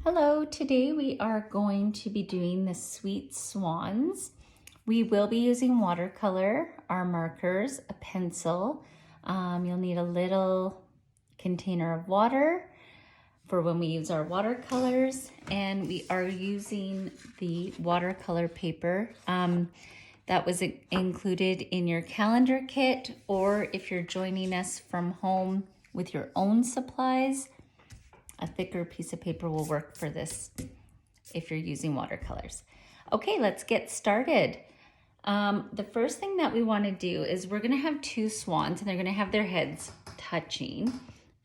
Hello, today we are going to be doing the Sweet Swans. We will be using watercolor, our markers, a pencil. You'll need a little container of water for when we use our watercolors, and we are using the watercolor paper that was included in your calendar kit, or if you're joining us from home with your own supplies, a thicker piece of paper will work for this if you're using watercolors. Okay, let's get started. The first thing that we want to do is we're going to have two swans and they're going to have their heads touching.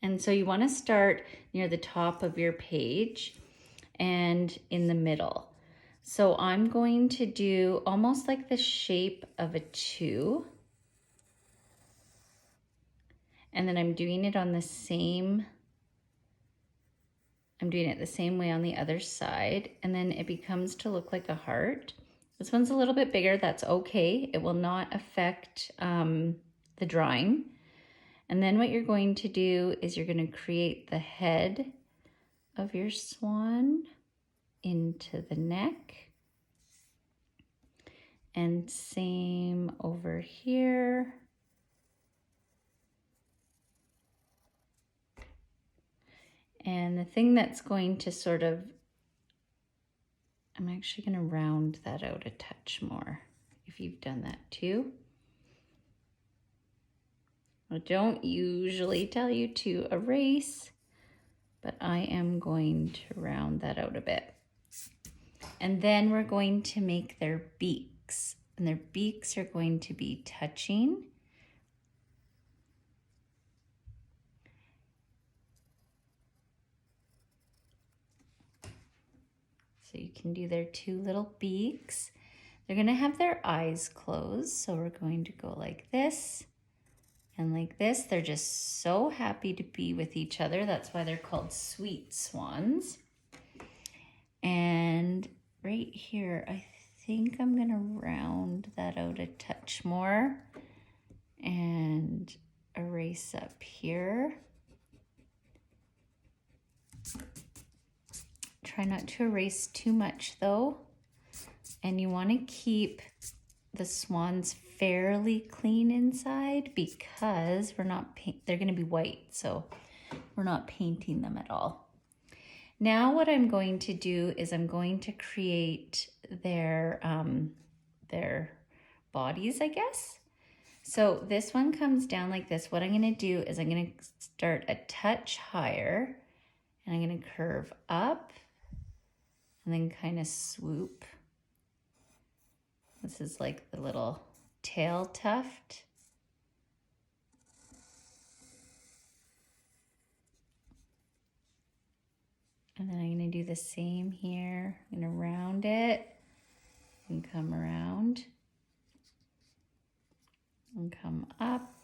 And so you want to start near the top of your page and in the middle. So I'm going to do almost like the shape of a 2. And then I'm doing it the same way on the other side, and then it becomes to look like a heart. This one's a little bit bigger, that's okay. It will not affect the drawing. And then what you're going to do is you're going to create the head of your swan into the neck. And same over here. And the thing that's going to sort of, I'm actually going to round that out a touch more if you've done that too. I don't usually tell you to erase, but I am going to round that out a bit. And then we're going to make their beaks, and their beaks are going to be touching. So you can do their 2 little beaks. They're going to have their eyes closed. So we're going to go like this and like this. They're just so happy to be with each other. That's why they're called sweet swans. And right here, I think I'm going to round that out a touch more and erase up here. Try not to erase too much though. And you want to keep the swans fairly clean inside because they're going to be white, so we're not painting them at all. Now what I'm going to do is I'm going to create their bodies, I guess. So this one comes down like this. What I'm going to do is I'm going to start a touch higher and I'm going to curve up and then kind of swoop. This is like the little tail tuft. And then I'm going to do the same here. I'm going to round it and come around and come up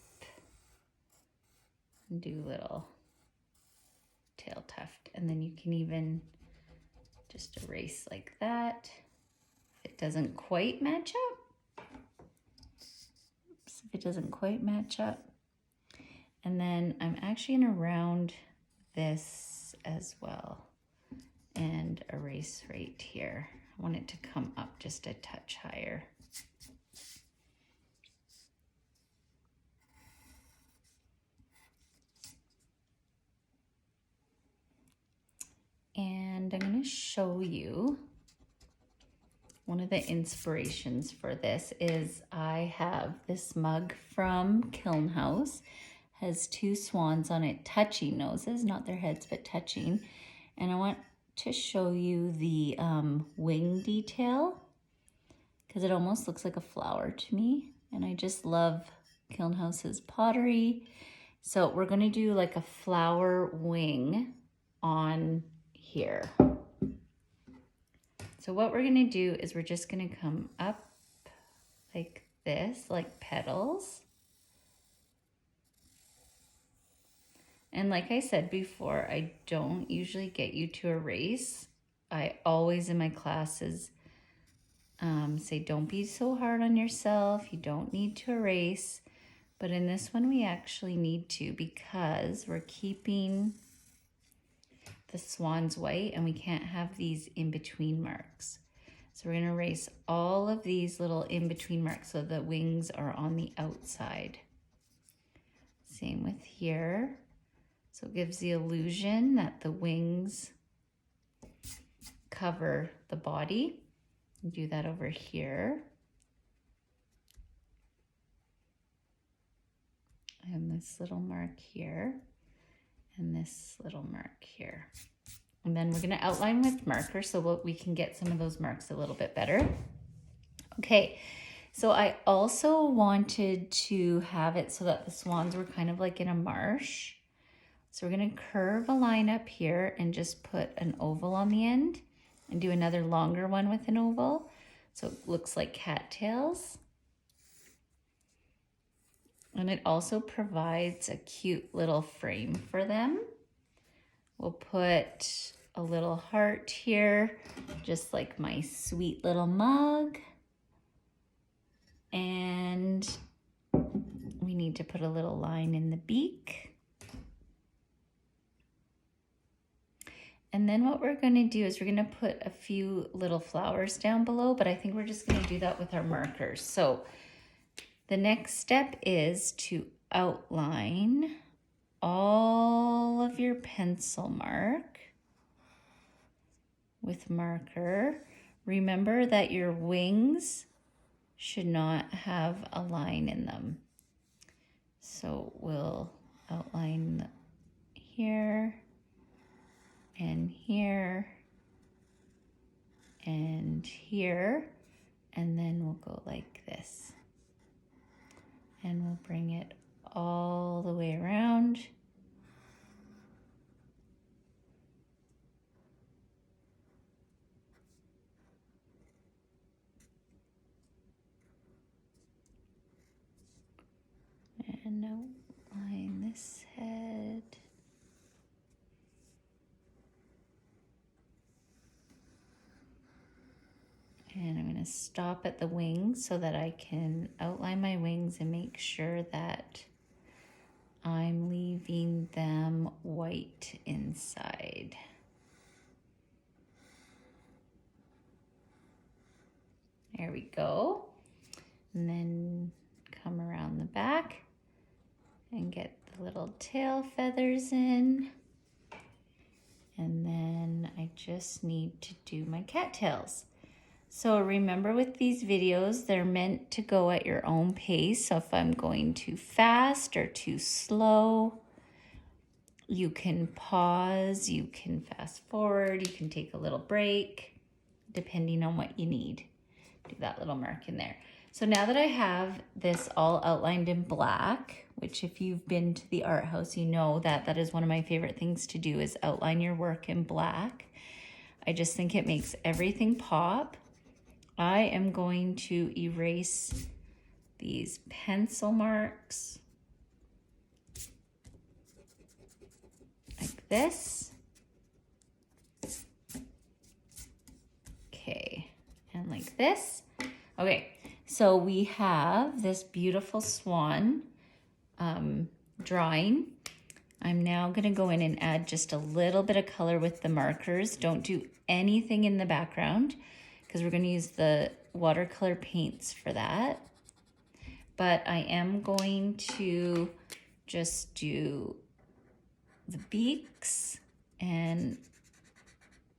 and do little tail tuft. And then you can even just erase like that. If it doesn't quite match up. Oops, if it doesn't quite match up. And then I'm actually going to round this as well and erase right here. I want it to come up just a touch higher. And I'm going to show you one of the inspirations for this is I have this mug from Kiln House. Has 2 swans on it touching noses, not their heads, but touching. And I want to show you the wing detail because it almost looks like a flower to me. And I just love Kiln House's pottery. So we're going to do like a flower wing on here. So what we're going to do is we're just going to come up like this, like petals. And like I said before, I don't usually get you to erase. I always in my classes say don't be so hard on yourself. You don't need to erase. But in this one, we actually need to because we're keeping the swans white, and we can't have these in-between marks. So we're gonna erase all of these little in-between marks so the wings are on the outside. Same with here. So it gives the illusion that the wings cover the body. Do that over here. And this little mark here, and this little mark here. And then we're gonna outline with marker so we can get some of those marks a little bit better. Okay, so I also wanted to have it so that the swans were kind of like in a marsh. So we're gonna curve a line up here and just put an oval on the end and do another longer one with an oval. So it looks like cattails. And it also provides a cute little frame for them. We'll put a little heart here, just like my sweet little mug. And we need to put a little line in the beak. And then what we're gonna do is we're gonna put a few little flowers down below, but I think we're just gonna do that with our markers. So the next step is to outline all of your pencil mark with marker. Remember that your wings should not have a line in them. So we'll outline here and here and here, and then we'll go like this. And we'll bring it all the way around. And outline this head. And I'm going to stop at the wings so that I can outline my wings and make sure that I'm leaving them white inside. There we go. And then come around the back and get the little tail feathers in. And then I just need to do my cattails. So remember with these videos, they're meant to go at your own pace. So if I'm going too fast or too slow, you can pause, you can fast forward, you can take a little break, depending on what you need. Do that little mark in there. So now that I have this all outlined in black, which if you've been to the art house, you know that that is one of my favorite things to do is outline your work in black. I just think it makes everything pop. I am going to erase these pencil marks like this. Okay, and like this. Okay, so we have this beautiful swan drawing. I'm now gonna go in and add just a little bit of color with the markers. Don't do anything in the background because we're gonna use the watercolor paints for that. But I am going to just do the beaks, and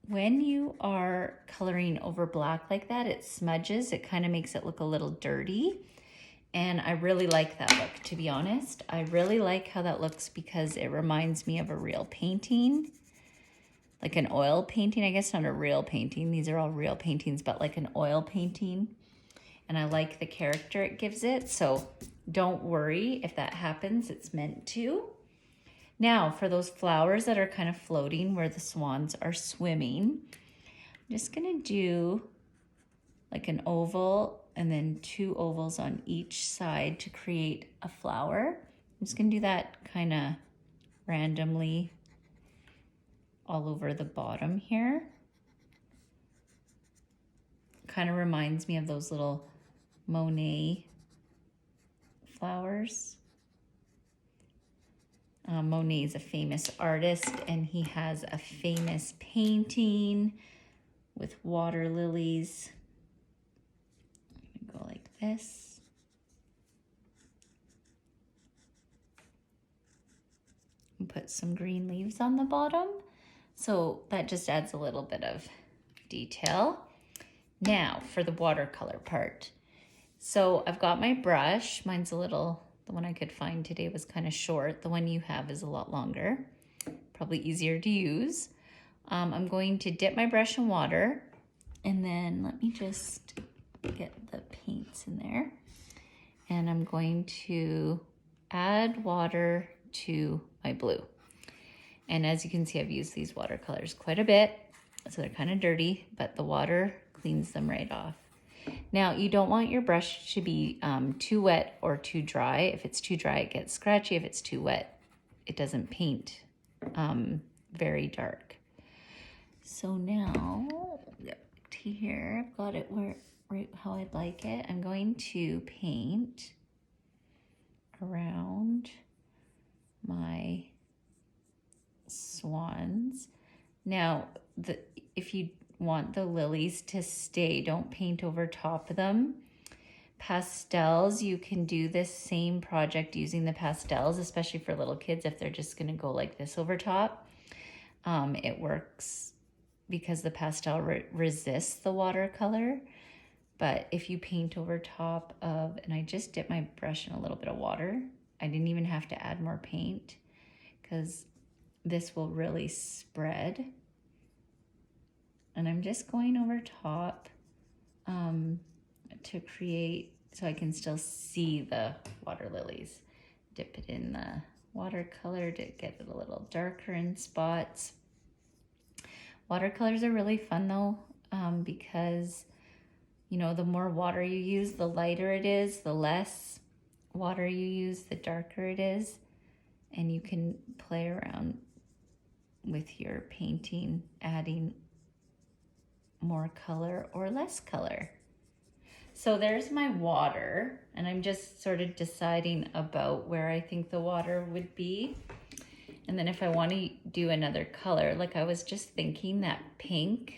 when you are coloring over black like that, it smudges, it kind of makes it look a little dirty. And I really like that look, to be honest. I really like how that looks because it reminds me of a real painting, like an oil painting. I guess not a real painting. These are all real paintings, but like an oil painting. And I like the character it gives it. So don't worry if that happens, it's meant to. Now for those flowers that are kind of floating where the swans are swimming, I'm just gonna do like an oval and then 2 ovals on each side to create a flower. I'm just gonna do that kind of randomly all over the bottom here. Kind of reminds me of those little Monet flowers. Monet's a famous artist, and he has a famous painting with water lilies. I'm gonna go like this. And put some green leaves on the bottom. So that just adds a little bit of detail. Now for the watercolor part. So I've got my brush. Mine's a little, the one I could find today was kind of short. The one you have is a lot longer, probably easier to use. I'm going to dip my brush in water, and then let me just get the paints in there. And I'm going to add water to my blue. And as you can see, I've used these watercolors quite a bit, so they're kind of dirty, but the water cleans them right off. Now, you don't want your brush to be too wet or too dry. If it's too dry, it gets scratchy. If it's too wet, it doesn't paint very dark. So now, to here, I've got it right how I'd like it. I'm going to paint around my swans. Now, if you want the lilies to stay, don't paint over top of them. Pastels, you can do this same project using the pastels, especially for little kids if they're just going to go like this over top. It works because the pastel resists the watercolor. But if you paint over top of, and I just dipped my brush in a little bit of water. I didn't even have to add more paint because this will really spread. And I'm just going over top to create, so I can still see the water lilies. Dip it in the watercolor to get it a little darker in spots. Watercolors are really fun though, because you know, the more water you use, the lighter it is, the less water you use, the darker it is. And you can play around with your painting, adding more color or less color. So there's my water, and I'm just sort of deciding about where I think the water would be. And then if I want to do another color, like I was just thinking that pinks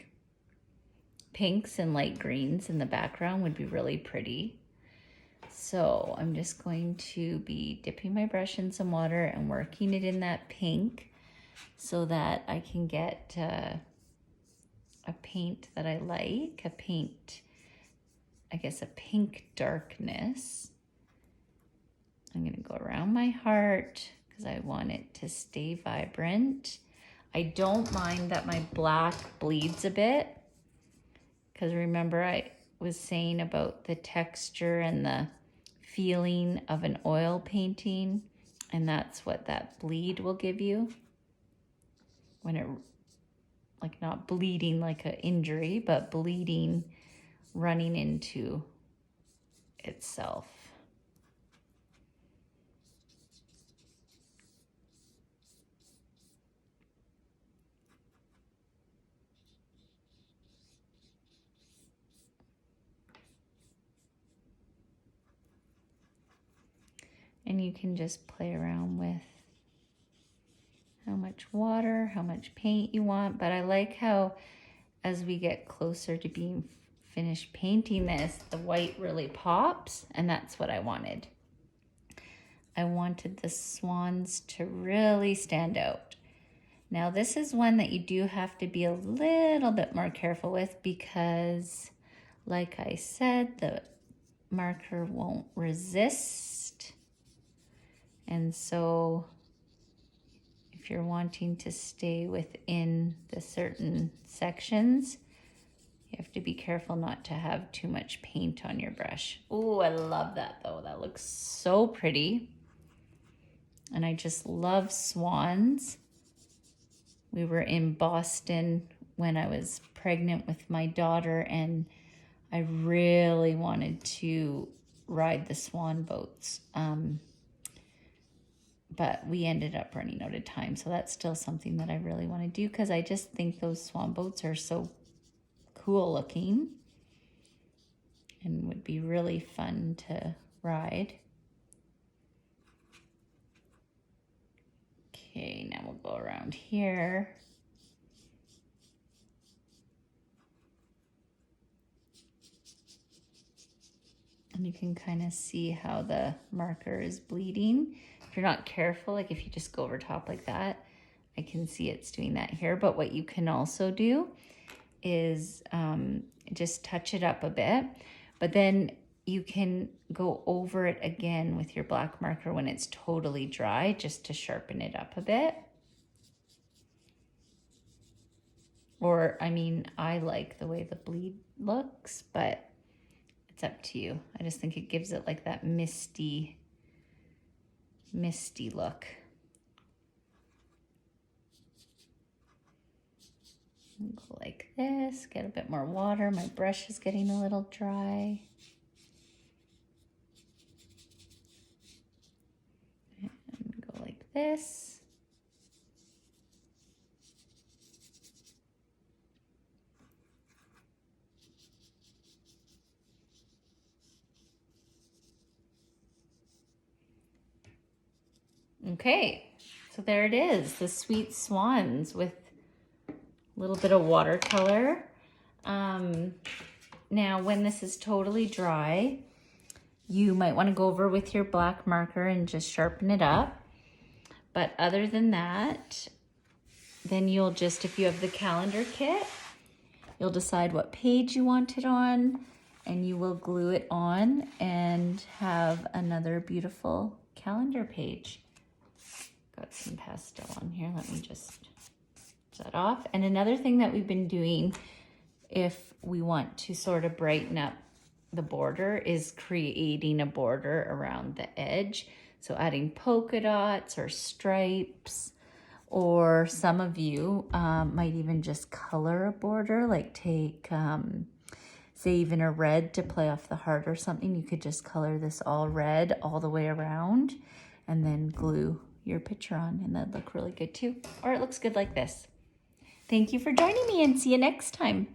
and light greens in the background would be really pretty. So I'm just going to be dipping my brush in some water and working it in that pink so that I can get a paint that I like, a pink darkness. I'm gonna go around my heart because I want it to stay vibrant. I don't mind that my black bleeds a bit because remember I was saying about the texture and the feeling of an oil painting, and that's what that bleed will give you when it, like not bleeding like an injury, but bleeding running into itself. And you can just play around with how much water, how much paint you want. But I like how as we get closer to being finished painting this, the white really pops, and that's what I wanted. I wanted the swans to really stand out. Now this is one that you do have to be a little bit more careful with because, like I said, the marker won't resist. And so if you're wanting to stay within the certain sections, you have to be careful not to have too much paint on your brush. Oh, I love that though. That looks so pretty. And I just love swans. We were in Boston when I was pregnant with my daughter, and I really wanted to ride the swan boats. But we ended up running out of time. So that's still something that I really want to do because I just think those swan boats are so cool looking and would be really fun to ride. Okay, now we'll go around here. And you can kind of see how the marker is bleeding. If you're not careful, like if you just go over top like that, I can see it's doing that here. But what you can also do is just touch it up a bit, but then you can go over it again with your black marker when it's totally dry, just to sharpen it up a bit. Or, I mean, I like the way the bleed looks, but it's up to you. I just think it gives it like that misty look. Go like this, get a bit more water. My brush is getting a little dry. And go like this. Okay, so there it is, the Sweet Swans with a little bit of watercolor. Now, when this is totally dry, you might want to go over with your black marker and just sharpen it up. But other than that, then you'll just, if you have the calendar kit, you'll decide what page you want it on, and you will glue it on and have another beautiful calendar page. Got some pastel on here. Let me just set off. And another thing that we've been doing, if we want to sort of brighten up the border, is creating a border around the edge. So adding polka dots or stripes, or some of you might even just color a border, like take, say even a red to play off the heart or something. You could just color this all red all the way around and then glue your picture on, and that'd look really good too. Or it looks good like this. Thank you for joining me, and see you next time.